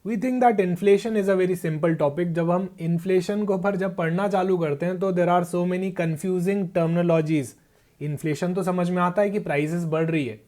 We think that inflation is a very simple topic. जब हम inflation को ऊपर जब पढ़ना चालू करते हैं तो there are so many confusing terminologies. Inflation तो समझ में आता है कि प्राइसेस बढ़ रही है,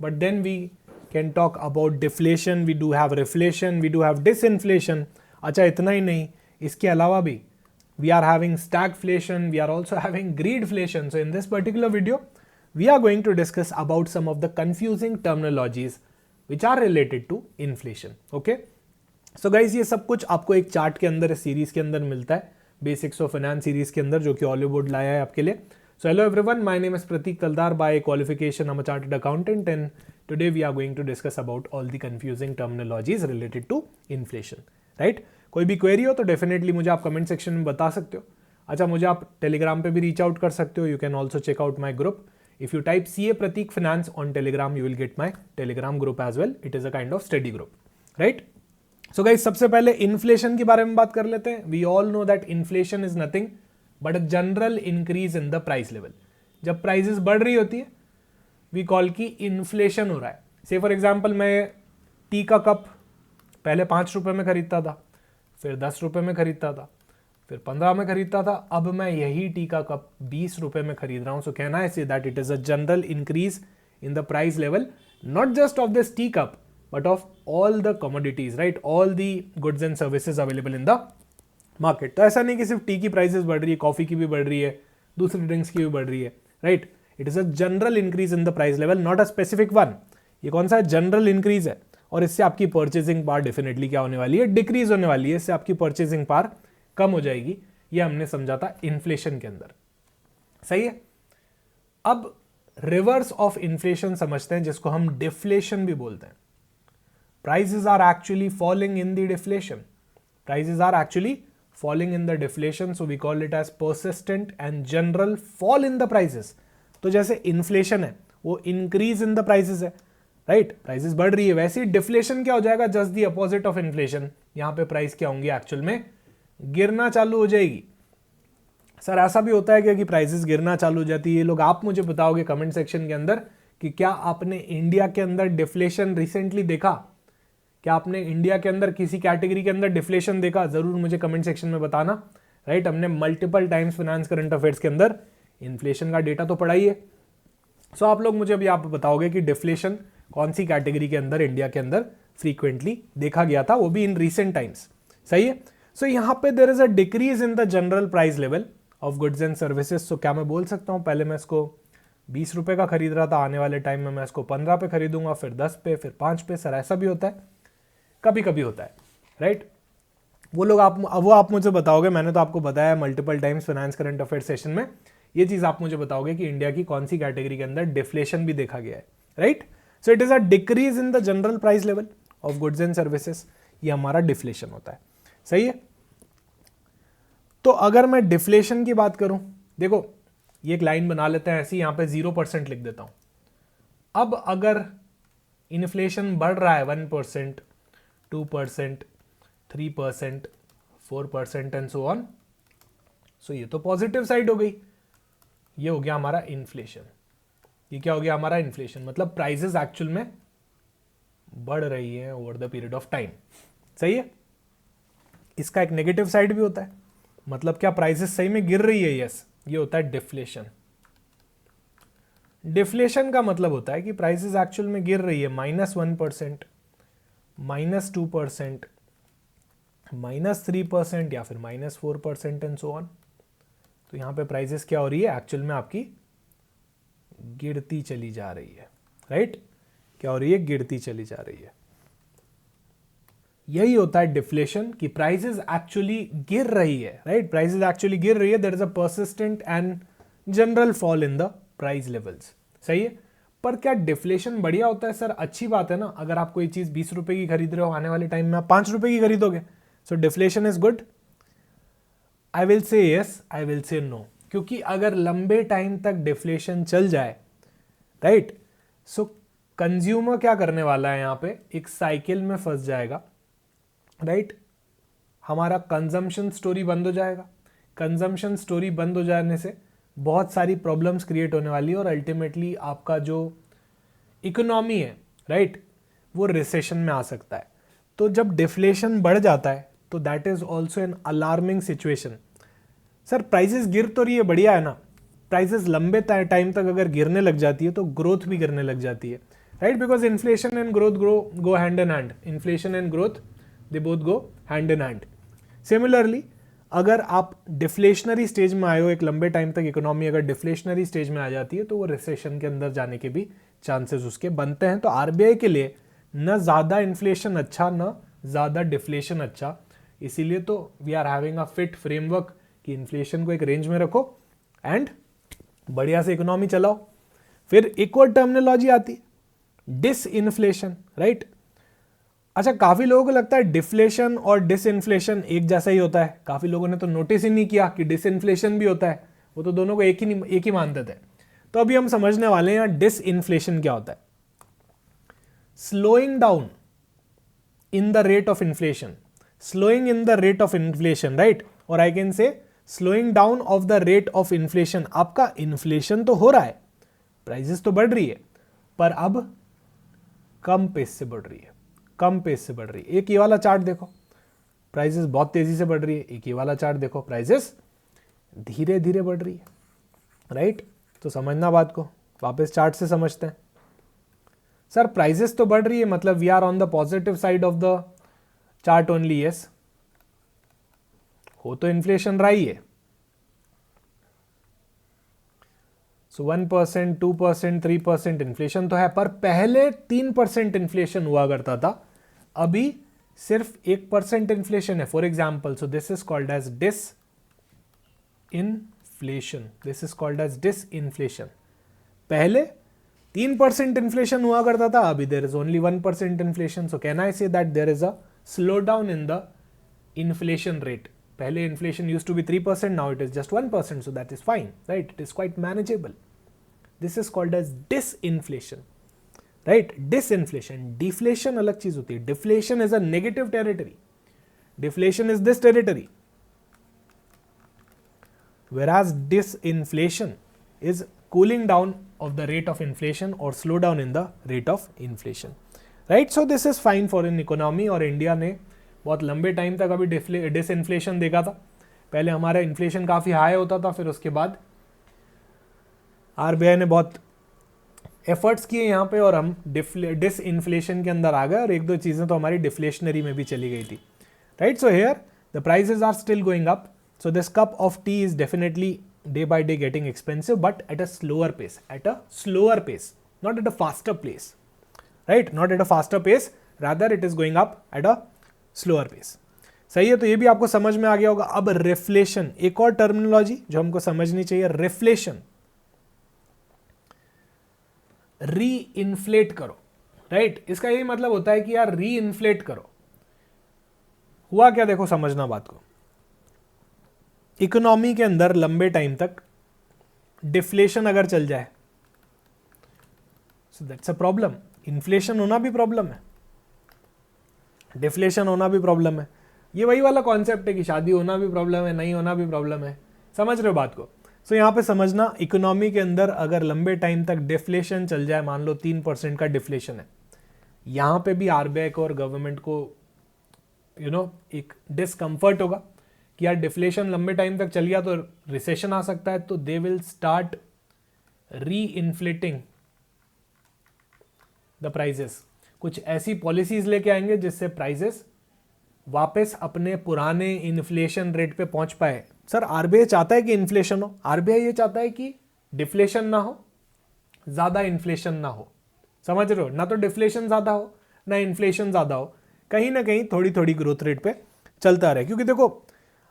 but then we can talk about deflation, we do have reflation, we do have disinflation. अच्छा, इतना ही नहीं, इसके अलावा भी we are having stagflation, we are also having greedflation. So in this particular video we are going to discuss about some of the confusing terminologies which are related to inflation. Okay, so guys, ये सब कुछ आपको एक chart के अंदर, series के अंदर मिलता है, बेसिक्स ऑफ फाइनेंस सीरीज के अंदर, जो कि हॉलीवुड लाया है आपके लिए. So hello everyone, my name is Pratik Taldar. By qualification I'm a chartered accountant, and today we are going to discuss about all the confusing terminologies related to inflation. Right? कोई भी query हो तो definitely मुझे आप comment section में बता सकते हो. अच्छा, मुझे आप टेलीग्राम पे भी रीच आउट कर सकते हो. You can also check out my group. If you type CA Prateek finance on Telegram, you will get my Telegram group as well. It is a kind of study group, right. So guys, सबसे पहले inflation के बारे में बात कर लेते हैं. We all know that inflation is nothing but a general increase in the price level. जब प्राइजेस बढ़ रही होती है वी कॉल की इन्फ्लेशन हो रहा है. से फॉर एग्जाम्पल, मैं टी का कप पहले 5 रुपए में खरीदता था, फिर 10 रुपए में खरीदता था, फिर 15 में खरीदता था, अब मैं यही टी का कप 20 रुपए में खरीद रहा हूं. सो कहना है say that it is a general increase in the price level, not just of this tea cup but of all the commodities, right, all the goods and services available in the market. तो ऐसा नहीं कि सिर्फ T की prices बढ़ रही है, coffee की भी बढ़ रही है, दूसरी ड्रिंक्स की भी बढ़ रही है, right. It is a general increase in the price level, not a specific one. ये कौन सा है? जनरल इंक्रीज है. और इससे आपकी परचेजिंग पावर डेफिनेटली क्या होने वाली है? डिक्रीज होने वाली है. इससे आपकी परचेजिंग पावर कम हो जाएगी. ये हमने समझा था इन्फ्लेशन के अंदर, सही है. अब रिवर्स ऑफ इन्फ्लेशन समझते हैं, जिसको हम डिफ्लेशन भी बोलते हैं. Prices are actually falling in the deflation. Prices are actually falling in the deflation, so we call it as persistent and general fall in the prices. तो जैसे इन्फ्लेशन है वो इंक्रीज इन द प्राइसेस है, right, prices बढ़ रही है. वैसे ही डिफ्लेशन क्या हो जाएगा? Just the opposite of inflation. यहां पे प्राइस क्या होंगी? एक्चुअल में गिरना चालू हो जाएगी. सर ऐसा भी होता है क्या कि प्राइसेस गिरना चालू हो जाती है? ये लोग आप मुझे बताओगे कमेंट सेक्शन के अंदर कि क्या आपने इंडिया के अंदर डिफ्लेशन रिसेंटली देखा? क्या आपने इंडिया के अंदर किसी कैटेगरी के अंदर डिफ्लेशन देखा? जरूर मुझे कमेंट सेक्शन में बताना, राइट. हमने multiple times finance current affairs के अंदर इन्फ्लेशन का डेटा तो पढ़ा ही है. सो आप लोग मुझे अभी आप बताओगे कि डिफ्लेशन कौन सी कैटेगरी के अंदर इंडिया के अंदर फ्रीक्वेंटली देखा गया था, वो भी इन रीसेंट टाइम्स, सही है. सो यहां पे there is a decrease in the general price level of goods and services. So क्या मैं बोल सकता हूं पहले मैं इसको 20 रुपए का खरीद रहा था, आने वाले टाइम में मैं इसको 15 पे खरीदूंगा, फिर 10 पे, फिर 5 पे. सर ऐसा भी होता है? कभी कभी होता है, राइट. वो आप मुझे बताओगे. मैंने तो आपको बताया multiple times finance current affair session में, ये चीज आप मुझे बताओगे कि इंडिया की कौन सी कैटेगरी के अंदर डिफ्लेशन भी देखा गया है, right. So it is a decrease in the general price level of goods and services. ये हमारा डिफ्लेशन होता है, सही है. तो अगर मैं डिफ्लेशन की बात करूं, देखो ये एक लाइन बना लेते हैं ऐसी, यहां पे 0% लिख देता हूं. अब अगर इन्फ्लेशन बढ़ रहा है 1%, 2%, 3%, 4% एंड सो ऑन, सो ये तो पॉजिटिव साइड हो गई. ये हो गया हमारा इन्फ्लेशन. ये क्या हो गया हमारा? इन्फ्लेशन. मतलब प्राइसेस एक्चुअल में बढ़ रही है over the period of time, सही है. इसका एक नेगेटिव साइड भी होता है. मतलब क्या? प्राइसेस सही में गिर रही है. यस, ये होता है डिफ्लेशन. डिफ्लेशन का मतलब होता है कि प्राइसेस एक्चुअल में गिर रही है -1%, -2%, -3% या फिर -4% एंड सो ऑन. तो यहां पे प्राइसेस क्या हो रही है? एक्चुअल में आपकी गिरती चली जा रही है, राइट. क्या हो रही है? गिरती चली जा रही है. यही होता है डिफ्लेशन, कि प्राइसेस एक्चुअली गिर रही है, राइट. प्राइसेस एक्चुअली गिर रही है. There is a persistent and general fall in the price levels, सही है. पर क्या डिफ्लेशन बढ़िया होता है? सर अच्छी बात है ना. अगर आप कोई चीज 20 रुपए की खरीद रहे हो, आने वाले टाइम में आप 5 रुपए की खरीदोगे. So deflation is good. I will say yes, I will say no. क्योंकि अगर लंबे टाइम तक डिफ्लेशन चल जाए, राइट, सो कंज्यूमर क्या करने वाला है? यहां पे एक साइकिल में फंस जाएगा, राइट. हमारा कंजम्पशन स्टोरी बंद हो जाएगा. कंजम्पशन स्टोरी बंद हो जाने से बहुत सारी प्रॉब्लम्स क्रिएट होने वाली है और अल्टीमेटली आपका जो इकोनॉमी है, राइट, वो रिसेशन में आ सकता है. तो जब डिफ्लेशन बढ़ जाता है तो that is also an alarming situation. Sir prices गिर तो रही है, बढ़िया है ना, प्राइसेस लंबे टाइम तक अगर गिरने लग जाती है तो ग्रोथ भी गिरने लग जाती है, right, because inflation and growth go hand in hand, inflation and growth they both go hand in hand. Similarly अगर आप डिफ्लेशनरी स्टेज में आए हो, एक लंबे टाइम तक इकोनॉमी अगर डिफ्लेशनरी स्टेज में आ जाती है तो वो रिसेशन के अंदर जाने के भी चांसेस उसके बनते हैं। तो आरबीआई के लिए न ज़्यादा इन्फ्लेशन अच्छा, न ज़्यादा डिफ्लेशन अच्छा, इसीलिए तो we are having a fit framework कि इन्फ्लेशन को एक रेंज में रखो एंड बढ़िया से इकोनॉमी चलाओ। फिर एक और टर्मिनोलॉजी आती है डिसइन्फ्लेशन, राइट। अच्छा, काफी लोगों को लगता है डिफ्लेशन और डिसइन्फ्लेशन एक जैसा ही होता है, काफी लोगों ने तो नोटिस ही नहीं किया कि डिसइन्फ्लेशन भी होता है, वो तो दोनों को एक ही मानते थे। तो अभी हम समझने वाले हैं डिसइन्फ्लेशन क्या होता है। Slowing down in the rate of inflation, slowing in the rate of inflation, right, और I can say slowing down of the rate of inflation. आपका इन्फ्लेशन तो हो रहा है, प्राइसेस तो बढ़ रही है, पर अब कम पेस से बढ़ रही है, कम पेस से बढ़ रही है। एक ये वाला चार्ट देखो, प्राइसेस बहुत तेजी से बढ़ रही है, एक ये वाला चार्ट देखो, प्राइसेस धीरे धीरे बढ़ रही है, राइट। तो समझना बात को, वापस चार्ट से समझते हैं। सर प्राइसेस तो बढ़ रही है, मतलब we are on the positive side of the chart only, yes, हो तो इन्फ्लेशन रहा ही है। सो 1%, 2%, 3% इन्फ्लेशन तो है, पर पहले 3% इन्फ्लेशन हुआ करता था, अभी सिर्फ 1% इन्फ्लेशन है। For example, so this is called as disinflation, this is called as disinflation. पहले 3% इन्फ्लेशन हुआ करता था, अभी there is only 1% inflation. So can I say that there is a slow down in the inflation rate. पहले inflation used to be 3%, now it is just 1%, so that is fine, right? It is quite manageable. This is called as disinflation, right? Disinflation. Deflation अलग चीज होती है, deflation is a negative territory, deflation is this territory, whereas disinflation is cooling down of the rate of inflation or slow down in the rate of inflation, right? So this is fine for an economy, और India ने बहुत लंबे time तक अभी disinflation देखा था। पहले हमारा इन्फ्लेशन काफ़ी हाई होता था, फिर उसके बाद आरबीआई ने बहुत एफर्ट्स किए यहाँ पे और हम डिसइन्फ्लेशन के अंदर आ गए, और एक दो चीज़ें तो हमारी डिफ्लेशनरी में भी चली गई थी, right. So here the prices are still going up, so this cup of tea is definitely day by day getting expensive, but at a slower pace, at a slower pace, not at a faster pace, right, not at a faster pace, rather it is going up at a slower pace. सही है, तो ये भी आपको समझ में आ गया होगा। अब रिफ्लेशन, एक और टर्मिनोलॉजी जो हमको समझनी चाहिए, रिफ्लेशन, री इन्फ्लेट करो, राइट। इसका यही मतलब होता है कि यार री इन्फ्लेट करो। हुआ क्या, देखो समझना बात को। इकोनॉमी के अंदर लंबे टाइम तक डिफ्लेशन अगर चल जाए, so that's a problem. Inflation होना भी प्रॉब्लम है, डिफ्लेशन होना भी प्रॉब्लम है। ये वही वाला कॉन्सेप्ट है कि शादी होना भी प्रॉब्लम है, नहीं होना भी प्रॉब्लम है, समझ रहे हो बात को। सो यहाँ पे समझना, इकोनॉमी के अंदर अगर लंबे टाइम तक डिफ्लेशन चल जाए, मान लो 3% का डिफ्लेशन है, यहाँ पे भी आरबीआई को और गवर्नमेंट को एक डिस्कम्फर्ट होगा कि यार डिफ्लेशन लंबे टाइम तक चल गया तो रिसेशन आ सकता है, तो दे विल स्टार्ट री इन्फ्लेटिंग द प्राइजेस। कुछ ऐसी पॉलिसीज लेके आएंगे जिससे प्राइसेस वापस अपने पुराने इन्फ्लेशन रेट पे पहुंच पाए। सर आरबीआई चाहता है कि इन्फ्लेशन हो, आरबीआई ये चाहता है कि डिफ्लेशन ना हो, ज्यादा इन्फ्लेशन ना हो, समझ रहे हो, ना तो डिफ्लेशन ज्यादा हो ना इन्फ्लेशन ज्यादा हो, कहीं ना कहीं थोड़ी थोड़ी ग्रोथ रेट पे चलता रहे। क्योंकि देखो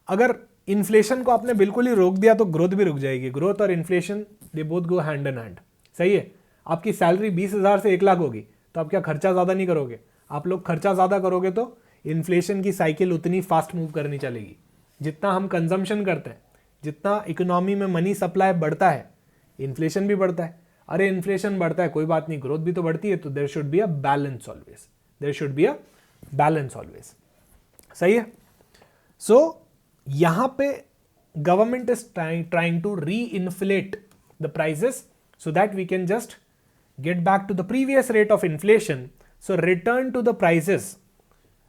अगर इन्फ्लेशन को आपने बिल्कुल ही रोक दिया तो ग्रोथ भी रुक जाएगी। ग्रोथ और inflation they both go hand in hand, सही है। आपकी सैलरी 20,000 से 1 लाख होगी तो आप क्या खर्चा ज़्यादा नहीं करोगे, आप लोग खर्चा ज़्यादा करोगे तो इन्फ्लेशन की साइकिल उतनी फास्ट मूव करनी चलेगी। जितना हम कंजम्पशन करते हैं, जितना इकोनॉमी में मनी सप्लाई बढ़ता है, इन्फ्लेशन भी बढ़ता है। अरे इन्फ्लेशन बढ़ता है कोई बात नहीं, ग्रोथ भी तो बढ़ती है, तो there should be a balance always, there should be a balance always, सही है। सो यहां पे government is trying to reinflate the prices so that we can just get back to the previous rate of inflation, so return to the prices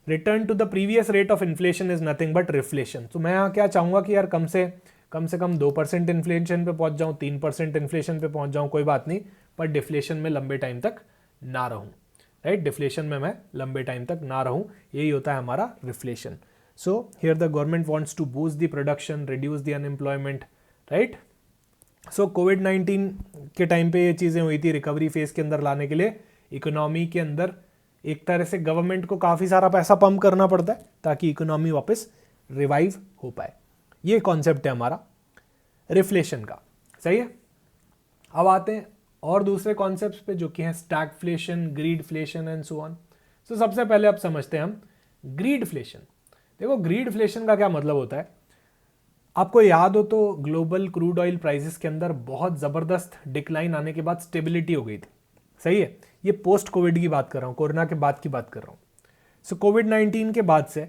return to the previous rate of inflation is nothing but reflation. तो मैं यहाँ क्या चाहूंगा कि यार कम से कम 2% inflation पे पहुंच जाऊं, 3% इन्फ्लेशन पे पहुंच जाऊं, कोई बात नहीं, पर डिफ्लेशन में लंबे टाइम तक ना रहूं, राइट। डिफ्लेशन में मैं लंबे टाइम तक ना रहूं, यही होता है हमारा reflation. So here the government wants to boost the production, reduce the unemployment, right. So कोविड-19 के टाइम पे ये चीज़ें हुई थी, रिकवरी फेज के अंदर लाने के लिए इकोनॉमी के अंदर एक तरह से गवर्नमेंट को काफ़ी सारा पैसा पंप करना पड़ता है ताकि इकोनॉमी वापस रिवाइव हो पाए। ये कॉन्सेप्ट है हमारा रिफ्लेशन का, सही है। अब आते हैं और दूसरे कॉन्सेप्ट्स पे जो कि हैं स्टैगफ्लेशन, ग्रीडफ्लेशन एंड सो ऑन। तो सबसे पहले अब समझते हैं हम ग्रीडफ्लेशन। देखो ग्रीडफ्लेशन का क्या मतलब होता है, आपको याद हो तो ग्लोबल क्रूड ऑयल प्राइसेस के अंदर बहुत ज़बरदस्त डिक्लाइन आने के बाद स्टेबिलिटी हो गई थी, सही है। ये पोस्ट कोविड की बात कर रहा हूँ, कोरोना के बाद की बात कर रहा हूँ। सो कोविड-19 के बाद से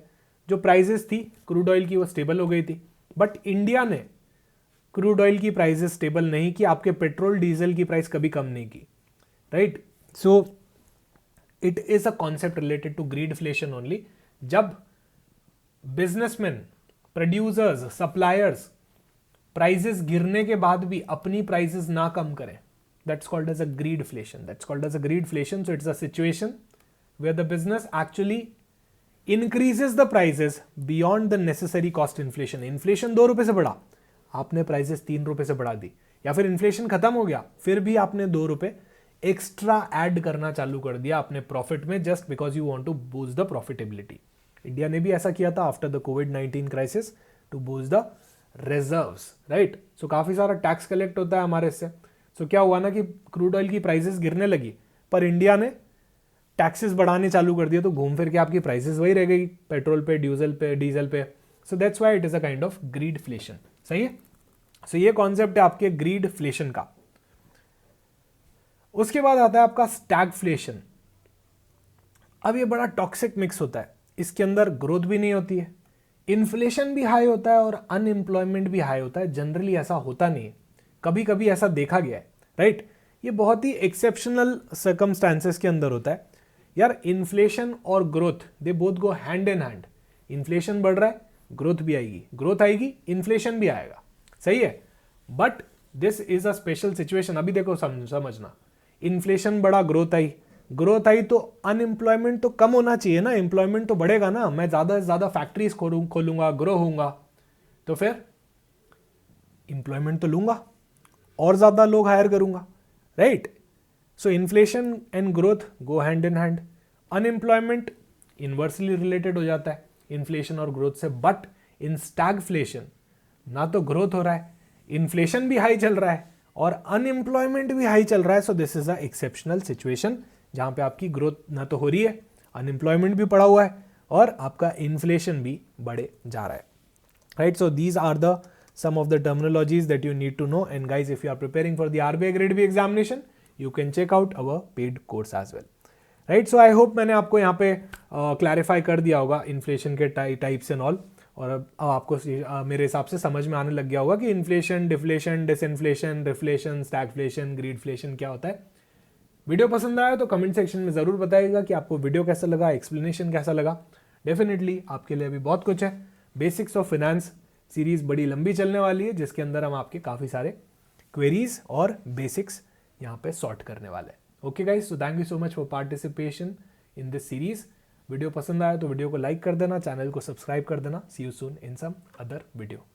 जो प्राइसेस थी क्रूड ऑयल की वो स्टेबल हो गई थी, बट इंडिया ने क्रूड ऑयल की प्राइसेस स्टेबल नहीं की, आपके पेट्रोल डीजल की प्राइस कभी कम नहीं की, right. So it is a concept related to greedflation only. जब बिजनेसमैन, प्रोड्यूसर्स, सप्लायर्स प्राइसेस गिरने के बाद भी अपनी प्राइसेस ना कम करें, that's called as a greedflation. That's called as a greedflation. So it's a situation where the business actually increases the prices beyond the necessary cost inflation. Inflation 2 रुपए से बढ़ा, आपने प्राइसेस 3 रुपए से बढ़ा दी, या फिर इन्फ्लेशन खत्म हो गया फिर भी आपने 2 रुपए एक्स्ट्रा ऐड करना चालू कर दिया अपने प्रॉफिट में, just because you want to boost the profitability. India ने भी ऐसा किया था आफ्टर द कोविड-19 crisis to boost the reserves, right. So काफी सारा टैक्स कलेक्ट होता है हमारे इससे। सो क्या हुआ ना कि क्रूड ऑयल की प्राइसेस गिरने लगी, पर इंडिया ने टैक्सेस बढ़ाने चालू कर दिया, तो घूम फिर के आपकी प्राइसेस वही रह गई, पेट्रोल पे, डीजल पे। So that's why it is a kind of greedflation, सही है। सो ये कॉन्सेप्ट है आपके ग्रीडफ्लेशन का। उसके बाद आता है आपका स्टैगफ्लेशन। अब ये बड़ा टॉक्सिक मिक्स होता है, इसके अंदर ग्रोथ भी नहीं होती है, इन्फ्लेशन भी हाई होता है और अनएम्प्लॉयमेंट भी हाई होता है। जनरली ऐसा होता नहीं है, कभी कभी ऐसा देखा गया है, राइट। ये बहुत ही एक्सेप्शनल सर्कमस्टांसेस के अंदर होता है यार। इन्फ्लेशन और growth they both go hand in hand. Inflation बढ़ रहा है, ग्रोथ भी आएगी, ग्रोथ आएगी, इन्फ्लेशन भी आएगा, सही है। But this is a special situation. अभी देखो समझना, इन्फ्लेशन बढ़ा, ग्रोथ आई तो अनएम्प्लॉयमेंट तो कम होना चाहिए ना, एम्प्लॉयमेंट तो बढ़ेगा ना। मैं ज्यादा से ज्यादा फैक्ट्रीज खोलूंगा, ग्रो होऊंगा, तो फिर एम्प्लॉयमेंट तो लूंगा और ज्यादा लोग हायर करूंगा, right. So inflation and growth go hand in hand. Unemployment inversely related हो जाता है इन्फ्लेशन और ग्रोथ से, बट इन स्टैगफ्लेशन ना तो ग्रोथ हो रहा है, इन्फ्लेशन भी हाई चल रहा है और अनएम्प्लॉयमेंट भी हाई चल रहा है। सो this is a exceptional situation जहां पे आपकी ग्रोथ ना तो हो रही है, अनएम्प्लॉयमेंट भी पड़ा हुआ है और आपका इन्फ्लेशन भी बढ़े जा रहा है, right. So these are the some of the terminologies that you need to know, and guys, if you are preparing for the RBI grade B examination, you can check out our paid course as well, right। so I hope मैंने आपको यहाँ पे clarify कर दिया होगा inflation के types and all, और अब आपको मेरे हिसाब से समझ में आने लग गया होगा कि inflation, deflation, disinflation, reflation, stagflation, greedflation क्या होता है। वीडियो पसंद आया तो कमेंट सेक्शन में ज़रूर बताइएगा कि आपको वीडियो कैसा लगा, एक्सप्लेनेशन कैसा लगा। डेफिनेटली आपके लिए अभी बहुत कुछ है। बेसिक्स ऑफ फिनेंस सीरीज बड़ी लंबी चलने वाली है, जिसके अंदर हम आपके काफ़ी सारे क्वेरीज और बेसिक्स यहाँ पे सॉर्ट करने वाले हैं। Okay guys, so thank you so much for participation in this series. Video पसंद आया तो वीडियो को लाइक कर देना, चैनल को सब्सक्राइब कर देना। See you soon in some other video.